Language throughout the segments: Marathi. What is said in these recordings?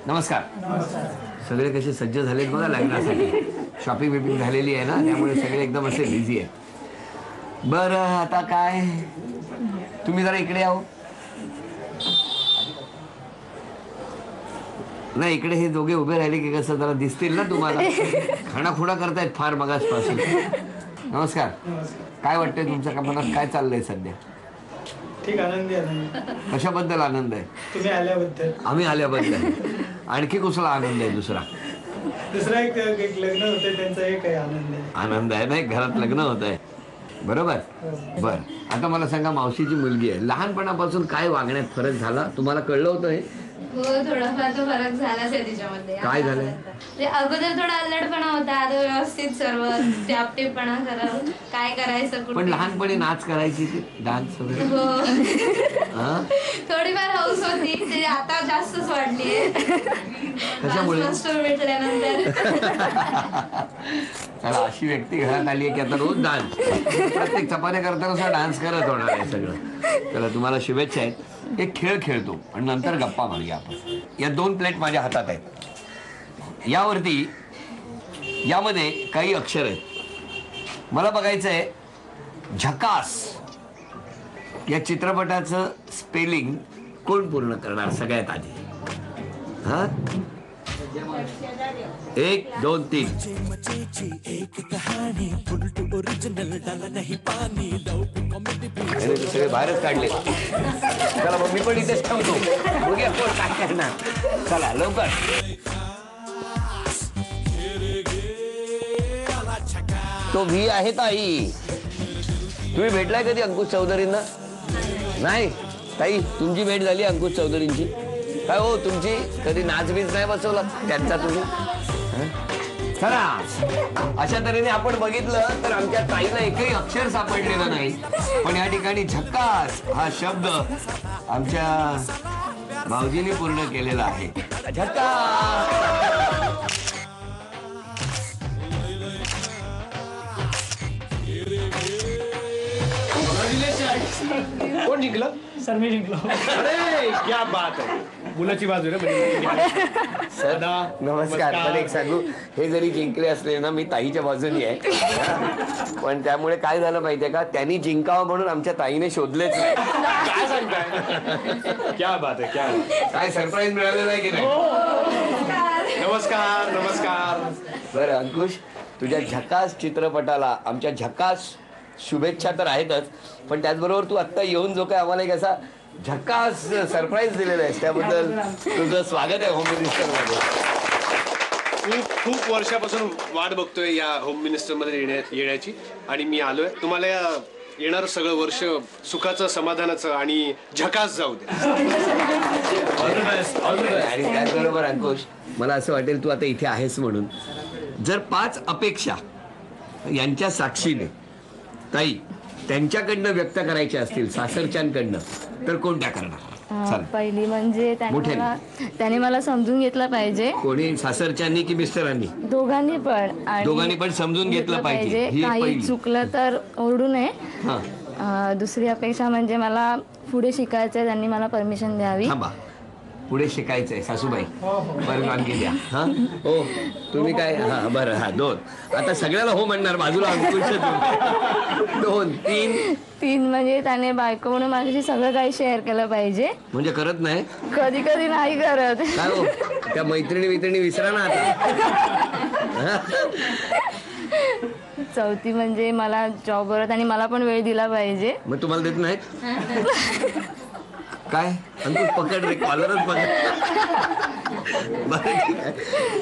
नमस्कार. सगळे कसे सज्ज झालेत बघा लग्नासाठी. शॉपिंग बिपिंग झालेली आहे ना, त्यामुळे सगळे एकदम असे बिझी आहेत. बरं आता काय, तुम्ही जरा इकडे यावं. नाही इकडे हे दोघे उभे राहिले की कसं जरा दिसतील ना तुम्हाला. खाणाखुणा करतायत फार मगासपासून. नमस्कार. काय वाटतंय तुमच्या मनात, काय चाललंय सध्या? ठीक, आनंदी आहे. कशाबद्दल आनंद आहे? तुम्ही आल्याबद्दल. आम्ही आल्याबद्दल. आणखी कुठला आनंद आहे? दुसरा एक लग्न होते त्यांचा एक आनंद आहे. आनंद आहे ना, घरात लग्न होत आहे. बरोबर. बर आता मला सांगा, मावशीची मुलगी आहे, लहानपणापासून काय वागण्यात फरक झाला तुम्हाला कळलं होतं हे? हो, थोडाफार तो फरक झालाच आहे तिच्यामध्ये. काय झालंय? अगोदर थोडा अल्लडपणा होता, आता व्यवस्थित सर्व टापटीपणा सर्व काय करायचं. पण लहानपणी नाच करायची ती, डान्स वगैरे? हो, हा? थोडीफार हौस होती, ते आता जास्तच वाढली. कशामुळे? भेटल्यानंतर. चला, अशी व्यक्ती घरात आली आहे की आता रोज डान्स, प्रत्येक चपात्या करताना डान्स करत होणार आहे सगळं. चला, तुम्हाला शुभेच्छा आहेत. एक खेळ खेळतो आणि नंतर गप्पा मारूया आपण. या 2 प्लेट माझ्या हातात आहेत. यावरती यामध्ये काही अक्षर आहेत. मला बघायचं आहे झकास या चित्रपटाचं स्पेलिंग कोण पूर्ण करणार सगळ्यात आधी? हा, 1 2 3. सगळे बाहेरच काढले. चला मग मी पण इथेच थांबतो, बघूया कोण काय करणार. चला लवकर. तो व्ही आहे ताई. तुम्ही भेटलाय कधी अंकुश चौधरींना? नाही ताई, तुमची भेट झाली अंकुश चौधरींची? काय हो, तुमची कधी नाचबीज नाही बसवला त्यांचा तुम्ही? चला, अशा तऱ्हेने आपण बघितलं तर आमच्या ताईला एकही अक्षर सापडलेलं नाही, पण या ठिकाणी झक्कास हा शब्द आमच्या भाऊजीने पूर्ण केलेला आहे. झक्कास. कोण जिंकलं? सर मी जिंकलो. अरे क्या बात आहे. मुलाची बाजू रे. सर नमस्कार. पण एक सांगू, हे जरी जिंकले असले ना, मी ताईच्या बाजूनी आहे. पण त्यामुळे काय झालं माहितीये का, त्यांनी जिंकावं म्हणून आमच्या ताईने शोधलेच नाही. काय सांगताय? क्या बात आहे, क्या काय सरप्राईज मिळालेलं आहे की नाही? नमस्कार. नमस्कार. बरं अंकुश, तुझ्या झकास चित्रपटाला आमच्या झकास शुभेच्छा तर आहेतच, पण त्याचबरोबर तू आत्ता येऊन जो काय आम्हाला एक असा झकास सरप्राईज दिलेला आहेस, त्याबद्दल तुझं स्वागत आहे होम मिनिस्टरमध्ये. खूप वर्षापासून वाट बघतोय या होम मिनिस्टरमध्ये येण्याची, आणि मी आलोय. तुम्हाला येणारं सगळं वर्ष सुखाचं, समाधानाचं आणि झकास जाऊ दे. आणि त्याचबरोबर अंकुश, मला असं वाटेल तू आता इथे आहेस म्हणून, जर 5 अपेक्षा यांच्या साक्षीने ताई त्यांच्याकडनं व्यक्त करायच्या असतील सासरच्यांकडनं, तर कोणत्या करणार? पहिली म्हणजे त्याने मला समजून घेतलं पाहिजे. कोणी, सासरच्यांनी की मिस्टरांनी? दोघांनी पण. दोघांनी पण समजून घेतलं पाहिजे. काही चुकलं तर ओरडू नये. दुसरी अपेक्षा म्हणजे मला पुढे शिकायचंय, त्यांनी मला परमिशन द्यावी. पुढे शिकायचंय सासूबाई, परवानगी द्या. हा हो, तुम्ही काय? हा बरं. हा 2. आता सगळ्याला हो म्हणणार, बाजूला अंकुश. 2 3 म्हणजे त्याने बायको म्हणून माझ्याशी सगळं काही शेअर केलं पाहिजे. म्हणजे करत नाही? कधी कधी नाही करत. काय हो, त्या मैत्रिणी विसरा ना आता. 4 म्हणजे मला जॉबवर आणि मला पण वेळ दिला पाहिजे. मग तुम्हाला देत नाहीत काय? अंकुश पकड रे, कॉलरच पकड. बरं ठीक आहे.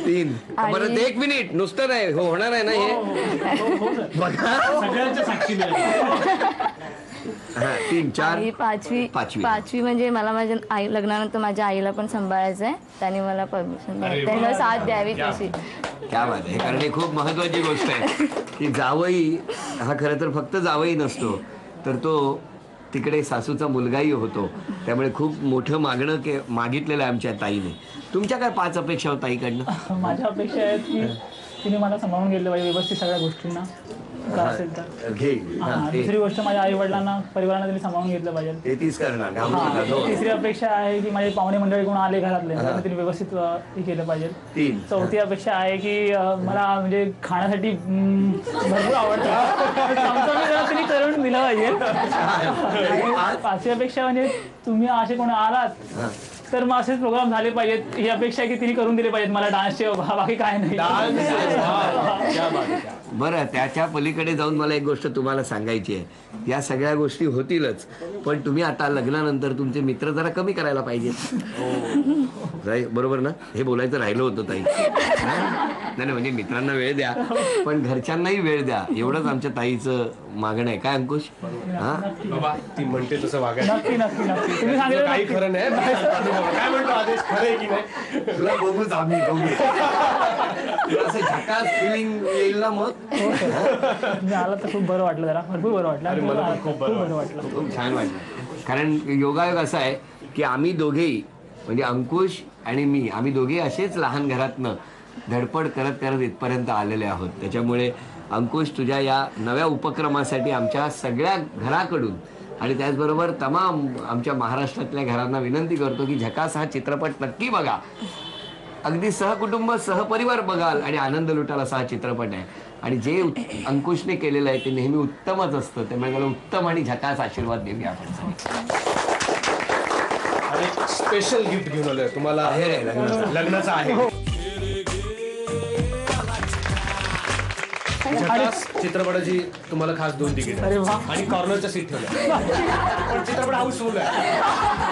3 परत 1 मिनिट, नुसतं नाही हो, होणार आहे ना हे बघा. हा 3 4 5वी म्हणजे मला माझ्या आई लग्नानंतर माझ्या आईला पण सांभाळायचं आहे. त्याने मला परमिशन त्यांना साथ द्यावी तशी. क्या बात आहे. कारण ही खूप महत्वाची गोष्ट आहे की जावई हा खरं तर फक्त जावई नसतो, तर तो तिकडे सासूचा मुलगाही होतो. त्यामुळे खूप मोठं मागणं मागितलेलं आहे आमच्या ताईने. तुमच्या काय 5 अपेक्षा होत ताईकडनं? माझ्या अपेक्षा आहेत की तिने मला सांभाळून घेतलं पाहिजे व्यवस्थित सगळ्या गोष्टींना. संस्कार असेल तर. घेईल हा, दुसरी गोष्ट माझ्या आई वडिलांना परिवारांना त्यांनी सांभाळून घेतलं पाहिजे. ते तीच करणार घाबरू नका. तिसरी अपेक्षा आहे की माझे पाहुणे मंडळी कोण आले घरातले त्यांनी त्यांनी व्यवस्थित हे केलं पाहिजे. तीन. चौथी अपेक्षा आहे की मला म्हणजे खाण्यासाठी भरपूर आवडतं त्यांनी करून दिलं पाहिजे. आणि पाचवी अपेक्षा म्हणजे तुम्ही असे कोण आलात तर मग असेच प्रोग्राम झाले पाहिजेत ही अपेक्षा आहे की तिने करून दिले पाहिजेत मला डान्सचे बाकी काय नाही. बरं त्याच्या पलीकडे जाऊन मला एक गोष्ट तुम्हाला सांगायची आहे. या सगळ्या गोष्टी होतीलच पण तुम्ही आता लग्नानंतर तुमचे मित्र जरा कमी करायला पाहिजेत. बरोबर ना? हे बोलायचं राहिलं होतं ताई. नाही म्हणजे मित्रांना वेळ द्या पण घरच्यांनाही वेळ द्या एवढंच आमच्या ताईचं मागणं आहे. काय अंकुश? हा बाबा ती म्हणते तसं वागायचं. नक्की नक्की नक्की तुम्ही सांगितलं काही खरं नाही. काय म्हणतो आदेश खरं आहे की नाही? तुला बघूच आम्ही असं झकास फिलिंग येईल ना मग. तुम्ही आला तर खूप बरं वाटलं जरा भरपूर बरं वाटलं. मला पण खूप बरं वाटलं. खूप छान वाटलं कारण योगायोग असा आहे की आम्ही दोघेही म्हणजे अंकुश आणि मी आम्ही दोघेही असेच लहान घरातनं धडपड करत करत इथपर्यंत आलेले आहोत. त्याच्यामुळे अंकुश तुझ्या या नव्या उपक्रमासाठी आमच्या सगळ्या घराकडून आणि त्याचबरोबर तमाम आमच्या महाराष्ट्रातल्या घरांना विनंती करतो की झकास हा चित्रपट नक्की बघा. अगदी सहकुटुंब सहपरिवार बघाल आणि आनंद लुटाल असा हा चित्रपट आहे. आणि जे अंकुशने केलेलं आहे ते नेहमी उत्तमच असतं. त्यामुळे त्याला उत्तम आणि झकास आशीर्वाद देऊया आपण. आणि स्पेशल गिफ्ट घेऊन आलोय तुम्हाला. आहे लग्नाचं आहे. झकास चित्रपटाची तुम्हाला खास 2 तिकीट अरे वा. आणि कॉर्नरच्या सीट ठेवल्या पण चित्रपट हाऊसफुल आहे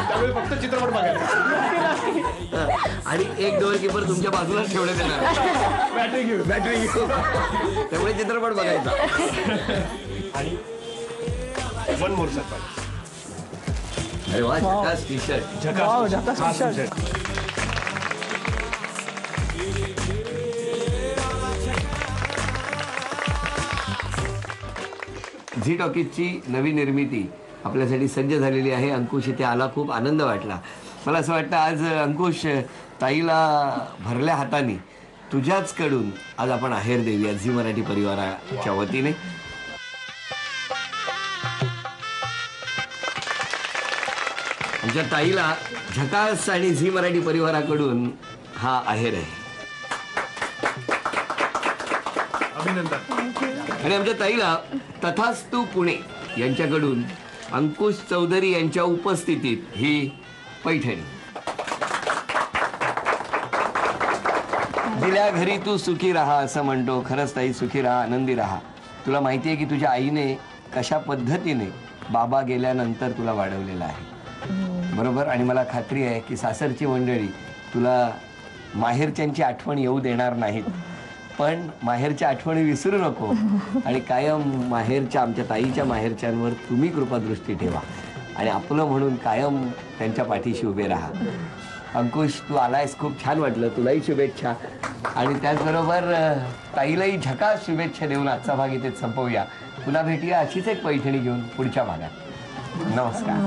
त्यामुळे फक्त चित्रपट बघायचा. आणि एक डोअर कीपर तुमच्या बाजूलाच ठेवण्यात येणार. बॅटरी घेऊ त्यामुळे चित्रपट बघायचा. आणि 1 मोर सरप्राईज. अरे वा झकास टी शर्ट. वाव, झकास खास t-shirt. t-shirt. झी टॉकीजची नवी निर्मिती आपल्यासाठी सज्ज झालेली आहे. अंकुश इथे आला खूप आनंद वाटला. मला असं वाटतं आज अंकुश ताईला भरल्या हाताने तुझ्याचकडून आज आपण आहेर देऊया झी मराठी परिवाराच्या वतीने. आमच्या ताईला झकास आणि झी मराठी परिवाराकडून हा आहेर आहे. अभिनंदन. आणि आमच्या ताईला तथास्तु पुणे यांच्याकडून अंकुश चौधरी यांच्या उपस्थितीत ही पैठणी. दिल्या घरी तू सुखी राहा असं म्हणतो. खरंच ताई सुखी राहा आनंदी राहा. तुला माहिती आहे की तुझ्या आईने कशा पद्धतीने बाबा गेल्यानंतर तुला वाढवलेलं आहे बरोबर. आणि मला खात्री आहे की सासरची मंडळी तुला माहेरच्यांची आठवण येऊ देणार नाहीत पण माहेरच्या आठवणी विसरू नको आणि कायम माहेरच्या आमच्या ताईच्या माहेरच्यांवर तुम्ही कृपादृष्टी ठेवा आणि आपलं म्हणून कायम त्यांच्या पाठीशी उभे राहा. अंकुश तू आलायस खूप छान वाटलं. तुलाही शुभेच्छा आणि त्याचबरोबर ताईलाही झकास शुभेच्छा देऊन आजचा भाग इथेच संपवूया. पुन्हा भेटूया अशीच एक पैठणी घेऊन पुढच्या भागात. नमस्कार.